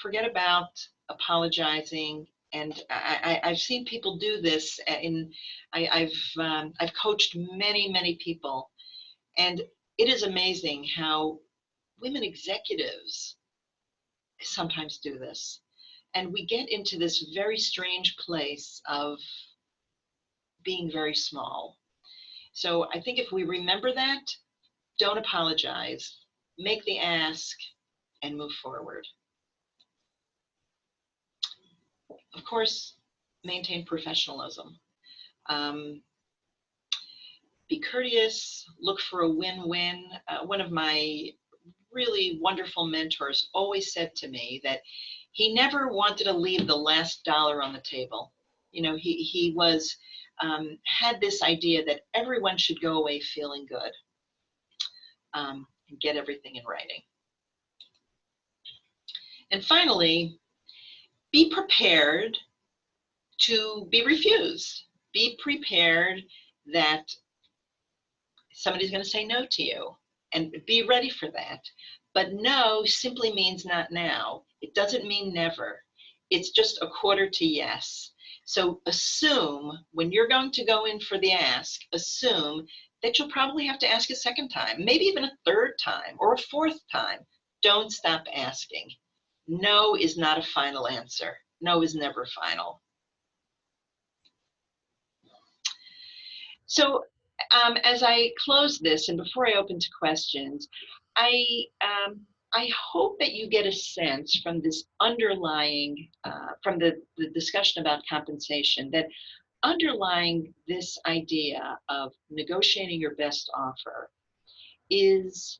Speaker 2: Forget about apologizing. And I've seen people do this. I've coached many people, and it is amazing how women executives sometimes do this. And we get into this very strange place of being very small. So I think if we remember that, don't apologize, make the ask, and move forward. Of course, maintain professionalism. Be courteous, look for a win-win. One of my really wonderful mentors always said to me that he never wanted to leave the last dollar on the table. You know, he was had this idea that everyone should go away feeling good, and get everything in writing. And finally, be prepared to be refused. Be prepared that somebody's going to say no to you, and be ready for that. But no simply means not now. It doesn't mean never. It's just a quarter to yes. So assume when you're going to go in for the ask, assume that you'll probably have to ask a second time, maybe even a third time or a fourth time. Don't stop asking. No is not a final answer. No is never final. So as I close this and before I open to questions, I hope that you get a sense from this underlying, from the discussion about compensation, that underlying this idea of negotiating your best offer is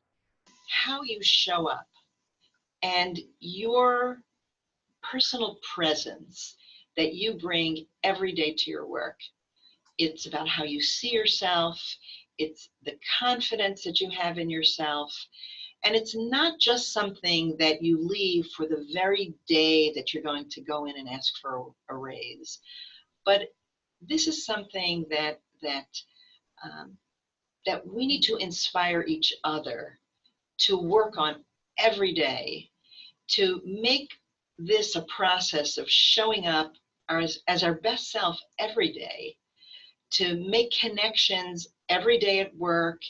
Speaker 2: how you show up and your personal presence that you bring every day to your work. It's about how you see yourself. It's the confidence that you have in yourself. And it's not just something that you leave for the very day that you're going to go in and ask for a raise. But this is something that we need to inspire each other to work on every day, to make this a process of showing up as our best self every day, to make connections every day at work,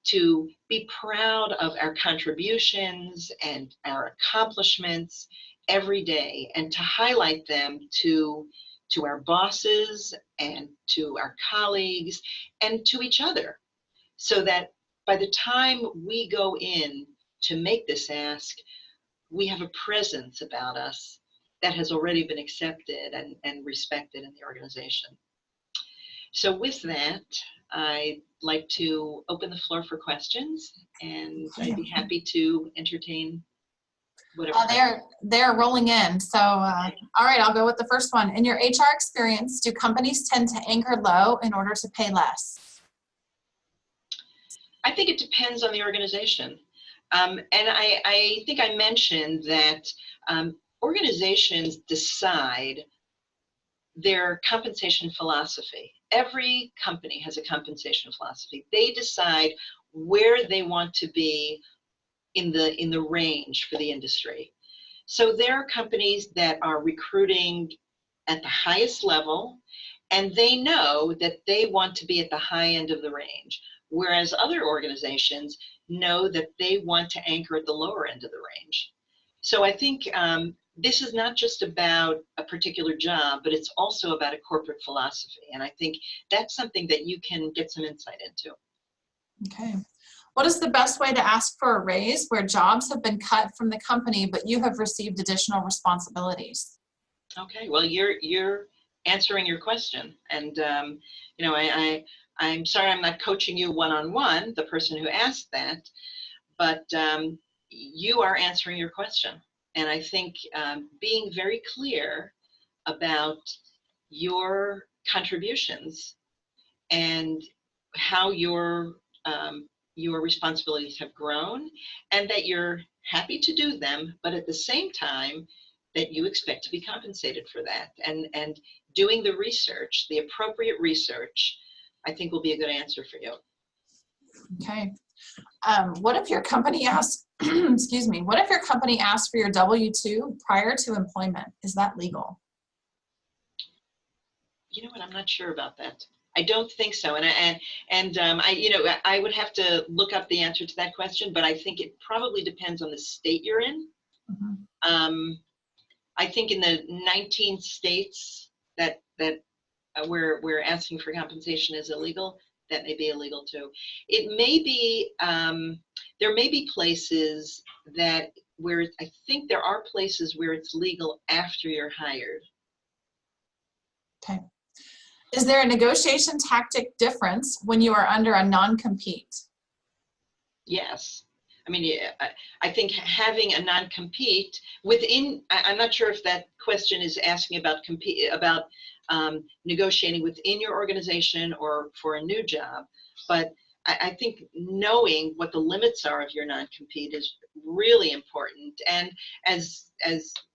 Speaker 2: to be proud of our contributions and our accomplishments every day, and to highlight them to our bosses and to our colleagues and to each other, so that by the time we go in to make this ask, we have a presence about us that has already been accepted and respected in the organization. So with that, I'd like to open the floor for questions, and I'd be happy to entertain whatever.
Speaker 1: They're rolling in. So, all right, I'll go with the first one. In your HR experience, do companies tend to anchor low in order to pay less?
Speaker 2: I think it depends on the organization. And I think I mentioned that organizations decide their compensation philosophy. Every company has a compensation philosophy. They decide where they want to be in the range for the industry. So there are companies that are recruiting at the highest level, and they know that they want to be at the high end of the range, whereas other organizations know that they want to anchor at the lower end of the range. So I think this is not just about a particular job, but it's also about a corporate philosophy. And I think that's something that you can get some insight into.
Speaker 1: Okay. What is the best way to ask for a raise where jobs have been cut from the company, but you have received additional responsibilities?
Speaker 2: Okay, well, you're answering your question. And, you know, I'm sorry I'm not coaching you one-on-one, the person who asked that, but you are answering your question. And I think being very clear about your contributions and how you're your responsibilities have grown and that you're happy to do them, but at the same time that you expect to be compensated for that. And doing the research, the appropriate research, I think will be a good answer for you.
Speaker 1: Okay. What if your company asks, excuse me, what if your company asks for your W-2 prior to employment? Is that legal?
Speaker 2: You know what? I'm not sure about that. I don't think so. I would have to look up the answer to that question, but I think it probably depends on the state you're in.
Speaker 1: Mm-hmm.
Speaker 2: I think in the 19 states that where asking for compensation is illegal, that may be illegal too. It may be, there may be places where I think there are places where it's legal after you're hired.
Speaker 1: Okay. Is there a negotiation tactic difference when you are under a non-compete?
Speaker 2: Yes. I mean, I think having a non-compete within, I'm not sure if that question is asking about negotiating within your organization or for a new job, but I think knowing what the limits are of your non-compete is really important. And as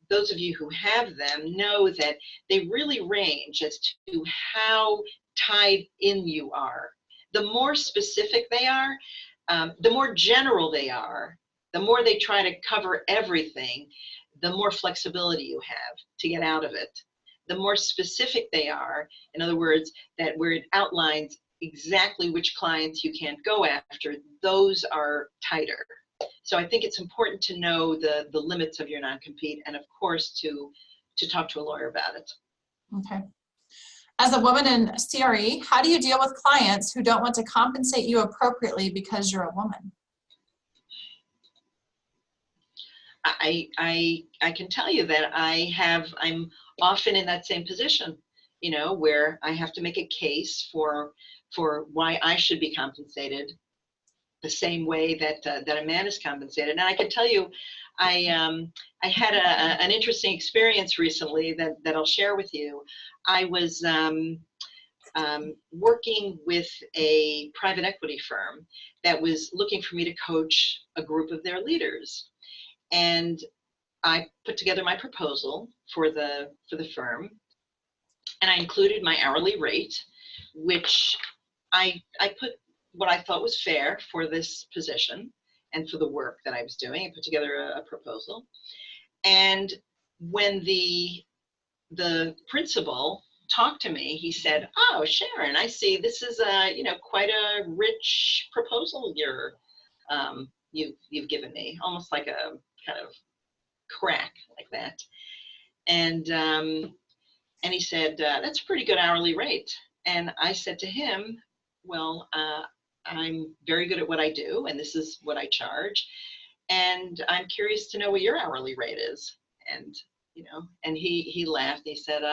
Speaker 2: those of you who have them know that they really range as to how tied in you are. The more specific they are, the more general they are, the more they try to cover everything, the more flexibility you have to get out of it. The more specific they are, in other words, that where it outlines exactly which clients you can't go after, those are tighter. So I think it's important to know the limits of your non-compete, and of course to talk to a lawyer about it.
Speaker 1: Okay. As a woman in CRE, how do you deal with clients who don't want to compensate you appropriately because you're a woman?
Speaker 2: I can tell you that I'm often in that same position, you know, where I have to make a case for why I should be compensated the same way that a man is compensated. And I can tell you, I had an interesting experience recently that I'll share with you. I was working with a private equity firm that was looking for me to coach a group of their leaders. And I put together my proposal for the firm, and I included my hourly rate, which I put what I thought was fair for this position and for the work that I was doing. I put together a proposal. And when the principal talked to me, he said, "Oh, Sharon, I see this is quite a rich proposal you've given me, almost like a kind of crack like that." And he said, "That's a pretty good hourly rate." And I said to him, "Well, I'm very good at what I do, and this is what I charge. And I'm curious to know what your hourly rate is." And he laughed. He said,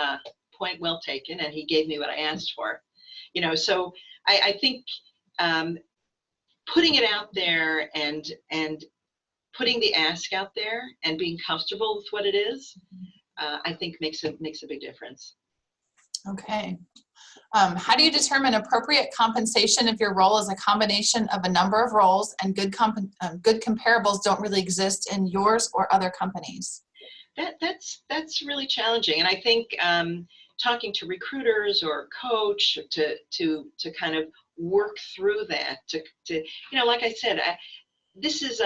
Speaker 2: "Point well taken," and he gave me what I asked for. So I think putting it out there and putting the ask out there and being comfortable with what it is, I think makes a big difference.
Speaker 1: Okay. How do you determine appropriate compensation if your role is a combination of a number of roles and good comparables don't really exist in yours or other companies?
Speaker 2: That's really challenging, and I think talking to recruiters or coach to kind of work through that. To like I said, this is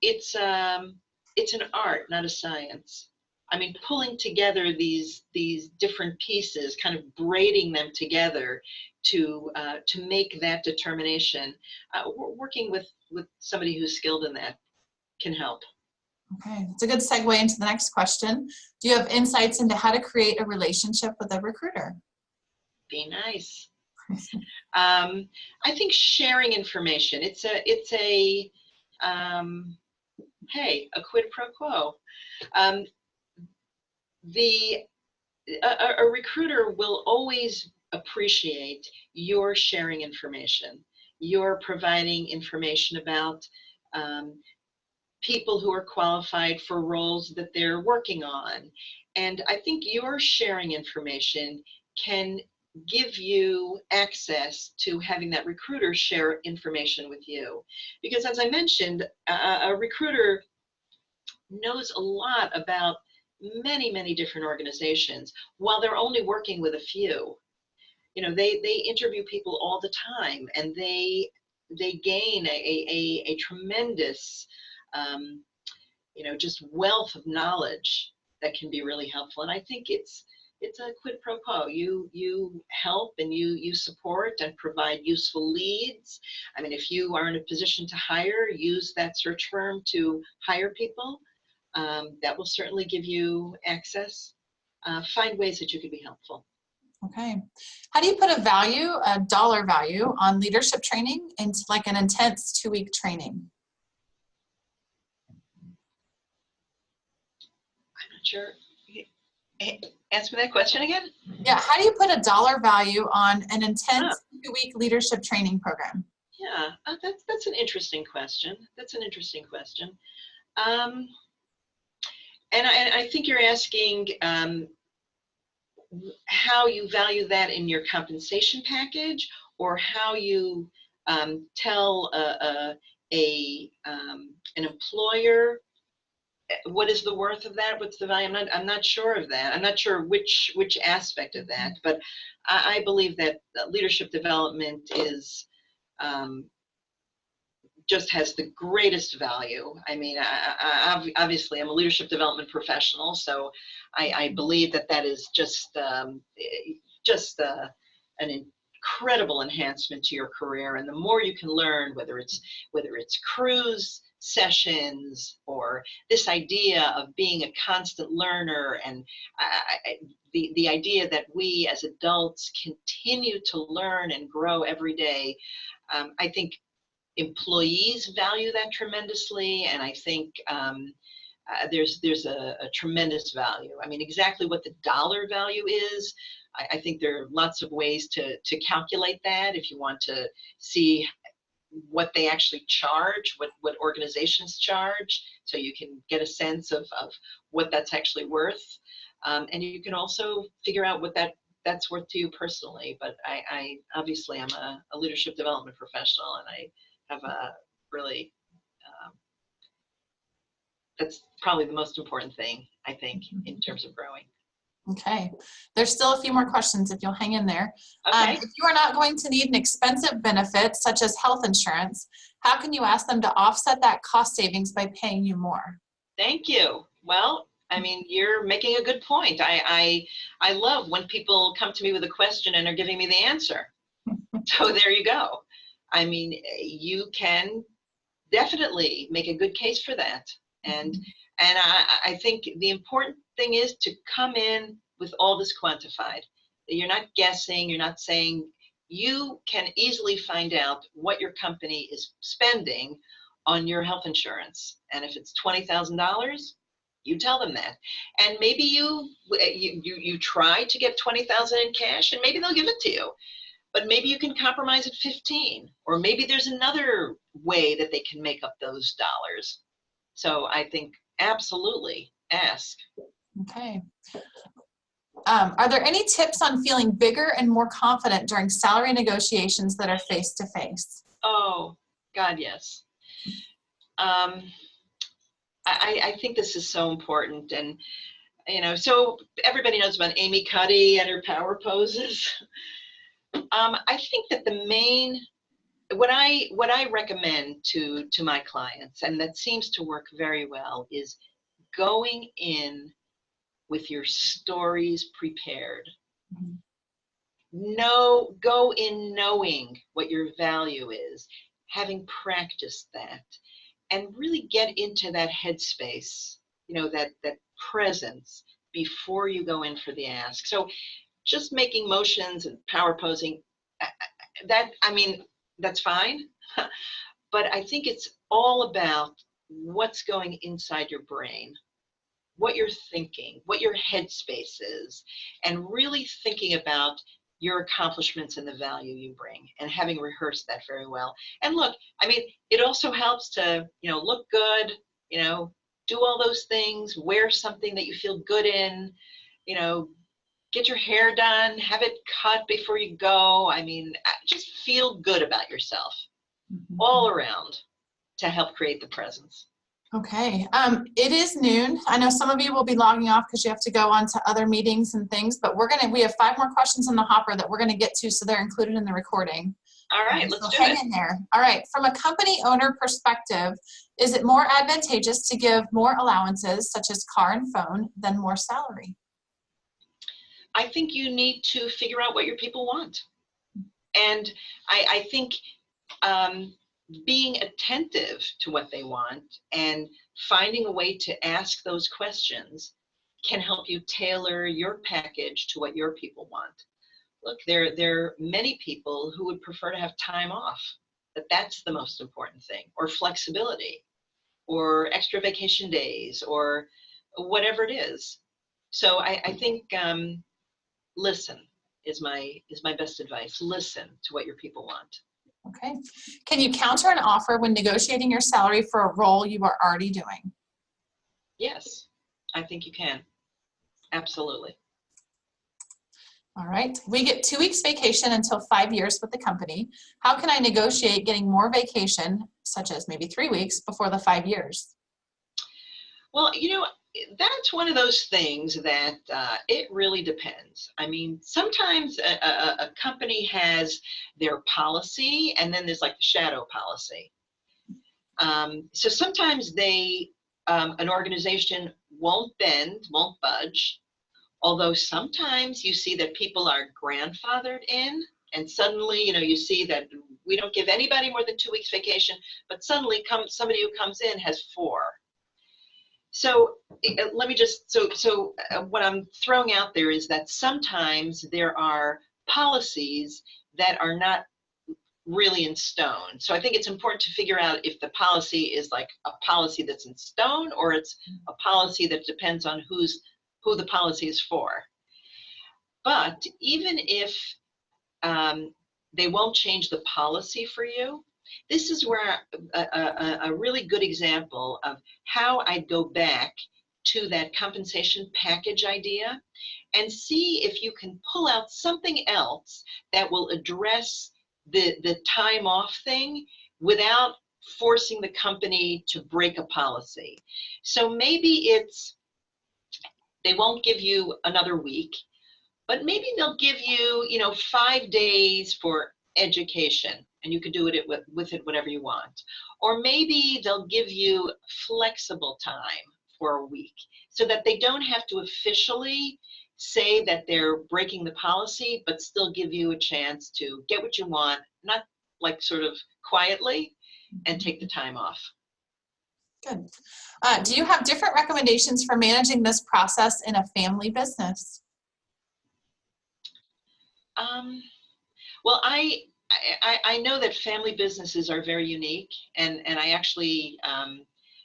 Speaker 2: it's an art, not a science. I mean, pulling together these different pieces, kind of braiding them together to make that determination. Working with somebody who's skilled in that can help.
Speaker 1: Okay, it's a good segue into the next question. Do you have insights into how to create a relationship with a recruiter?
Speaker 2: Be nice. I think sharing information. It's a hey, a quid pro quo. A recruiter will always appreciate your sharing information. You're providing information about people who are qualified for roles that they're working on. And I think your sharing information can give you access to having that recruiter share information with you. Because as I mentioned, a recruiter knows a lot about many, many different organizations while they're only working with a few. You know, they interview people all the time, and they gain a tremendous, you know, just wealth of knowledge that can be really helpful. And I think it's a quid pro quo. You help and you support and provide useful leads. I mean, if you are in a position to hire, use that search firm to hire people. That will certainly give you access. Find ways that you can be helpful.
Speaker 1: Okay. How do you put a dollar value on leadership training into like an intense 2-week training?
Speaker 2: I'm not sure. Answer that question again.
Speaker 1: Yeah. How do you put a dollar value on an intense 2-week leadership training program?
Speaker 2: Yeah, that's an interesting question. That's an interesting question. And I think you're asking how you value that in your compensation package, or how you tell an employer what is the worth of that, what's the value. I'm not sure of that. I'm not sure which aspect of that, but I believe that leadership development is just has the greatest value. I mean, obviously I'm a leadership development professional, so I believe that is just an incredible enhancement to your career. And the more you can learn, whether it's cruise sessions or this idea of being a constant learner, and the idea that we as adults continue to learn and grow every day, I think employees value that tremendously, and I think there's a tremendous value. I mean, exactly what the dollar value is, I think there are lots of ways to calculate that. If you want to see what they actually charge, what organizations charge, so you can get a sense of what that's actually worth, and you can also figure out what that's worth to you personally. But I obviously I'm a leadership development professional, and I have a really, that's probably the most important thing, I think, in terms of growing.
Speaker 1: Okay. There's still a few more questions if you'll hang in there.
Speaker 2: Okay.
Speaker 1: If you are not going to need an expensive benefit, such as health insurance, how can you ask them to offset that cost savings by paying you more?
Speaker 2: Thank you. Well, I mean, you're making a good point. I love when people come to me with a question and are giving me the answer. So there you go. I mean, you can definitely make a good case for that. And I think the important thing is to come in with all this quantified. You're not guessing, you're not saying. You can easily find out what your company is spending on your health insurance. And if it's $20,000, you tell them that. And maybe you try to get $20,000 in cash, and maybe they'll give it to you. But maybe you can compromise at 15, or maybe there's another way that they can make up those dollars. So I think absolutely ask.
Speaker 1: Okay. Are there any tips on feeling bigger and more confident during salary negotiations that are face-to-face?
Speaker 2: Oh, God, yes. I think this is so important. And, you know, so everybody knows about Amy Cuddy and her power poses. I think that the main, what I recommend to my clients, and that seems to work very well, is going in with your stories prepared. Go in knowing what your value is, having practiced that, and really get into that headspace, you know, that presence before you go in for the ask. So just making motions and power posing, I mean, that's fine. But I think it's all about what's going inside your brain, what you're thinking, what your headspace is, and really thinking about your accomplishments and the value you bring, and having rehearsed that very well. And look, I mean, it also helps to, you know, look good, you know, do all those things, wear something that you feel good in, you know, get your hair done, have it cut before you go. I mean, just feel good about yourself all around to help create the presence.
Speaker 1: Okay, it is noon. I know some of you will be logging off because you have to go on to other meetings and things, but we have 5 more questions in the hopper that we're gonna get to, so they're included in the recording.
Speaker 2: All right, let's do
Speaker 1: hang
Speaker 2: it.
Speaker 1: in there. All right, from a company owner perspective, is it more advantageous to give more allowances, such as car and phone, than more salary?
Speaker 2: I think you need to figure out what your people want. And I think being attentive to what they want and finding a way to ask those questions can help you tailor your package to what your people want. Look, there are many people who would prefer to have time off, but that's the most important thing, or flexibility, or extra vacation days, or whatever it is. So I think listen is my best advice. Listen to what your people want.
Speaker 1: Okay. Can you counter an offer when negotiating your salary for a role you are already doing?
Speaker 2: Yes, I think you can. Absolutely.
Speaker 1: All right. We get 2 weeks vacation until 5 years with the company. How can I negotiate getting more vacation, such as maybe 3 weeks, before the 5 years?
Speaker 2: Well, that's one of those things that it really depends. I mean, sometimes a company has their policy, and then there's like the shadow policy. So sometimes an organization won't bend, won't budge, although sometimes you see that people are grandfathered in, and suddenly, you see that we don't give anybody more than 2 weeks vacation, but suddenly somebody who comes in has 4. So let me just, what I'm throwing out there is that sometimes there are policies that are not really in stone. So I think it's important to figure out if the policy is like a policy that's in stone, or it's a policy that depends on who the policy is for. But even if they won't change the policy for you, this is where a really good example of how I'd go back to that compensation package idea and see if you can pull out something else that will address the time off thing without forcing the company to break a policy. So maybe they won't give you another week, but maybe they'll give you, 5 days for education, and you can do it with it whatever you want. Or maybe they'll give you flexible time for a week so that they don't have to officially say that they're breaking the policy, but still give you a chance to get what you want, not like sort of quietly, and take the time off.
Speaker 1: Good. Do you have different recommendations for managing this process in a family business?
Speaker 2: Well, I know that family businesses are very unique, and I actually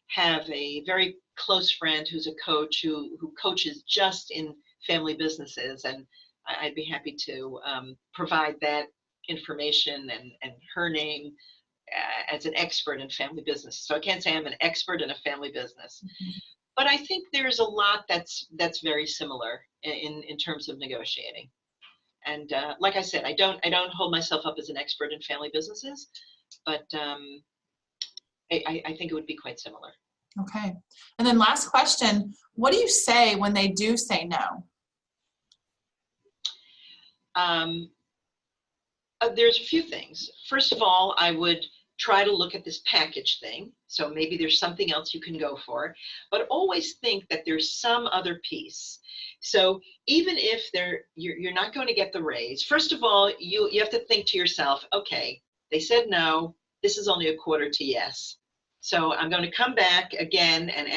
Speaker 2: have a very close friend who's a coach who coaches just in family businesses, and I'd be happy to provide that information and her name as an expert in family business. So I can't say I'm an expert in a family business, but I think there's a lot that's very similar in terms of negotiating. And like I said, I don't hold myself up as an expert in family businesses, but I think it would be quite similar.
Speaker 1: Okay. And then last question, what do you say when they do say no?
Speaker 2: There's a few things. First of all, I would try to look at this package thing. So maybe there's something else you can go for, but always think that there's some other piece. So even if you're not going to get the raise, first of all, you have to think to yourself, okay, they said no, this is only a quarter to yes. So I'm going to come back again and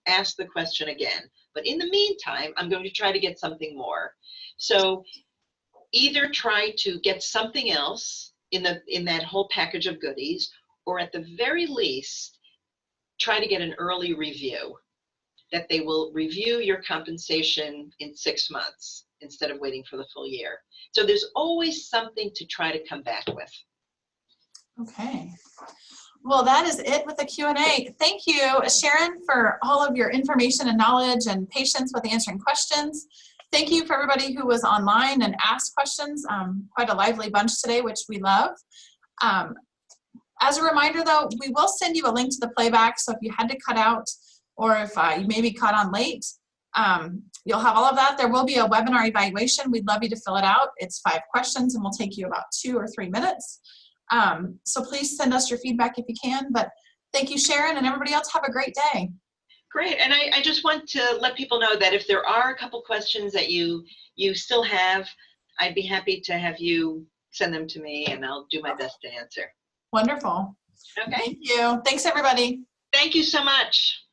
Speaker 2: ask the question again. But in the meantime, I'm going to try to get something more. So either try to get something else in that whole package of goodies, or at the very least, try to get an early review, that they will review your compensation in 6 months instead of waiting for the full year. So there's always something to try to come back with.
Speaker 1: Okay. Well, that is it with the Q&A. Thank you, Sharon, for all of your information and knowledge and patience with answering questions. Thank you for everybody who was online and asked questions. Quite a lively bunch today, which we love. As a reminder though, we will send you a link to the playback. So if you had to cut out, or if you maybe caught on late, you'll have all of that. There will be a webinar evaluation. We'd love you to fill it out. It's 5 questions and will take you about 2 or 3 minutes. So please send us your feedback if you can. But thank you, Sharon, and everybody else. Have a great day.
Speaker 2: Great, and I just want to let people know that if there are a couple questions that you still have, I'd be happy to have you send them to me, and I'll do my best to answer.
Speaker 1: Wonderful.
Speaker 2: Okay.
Speaker 1: Thank you. Thanks, everybody.
Speaker 2: Thank you so much.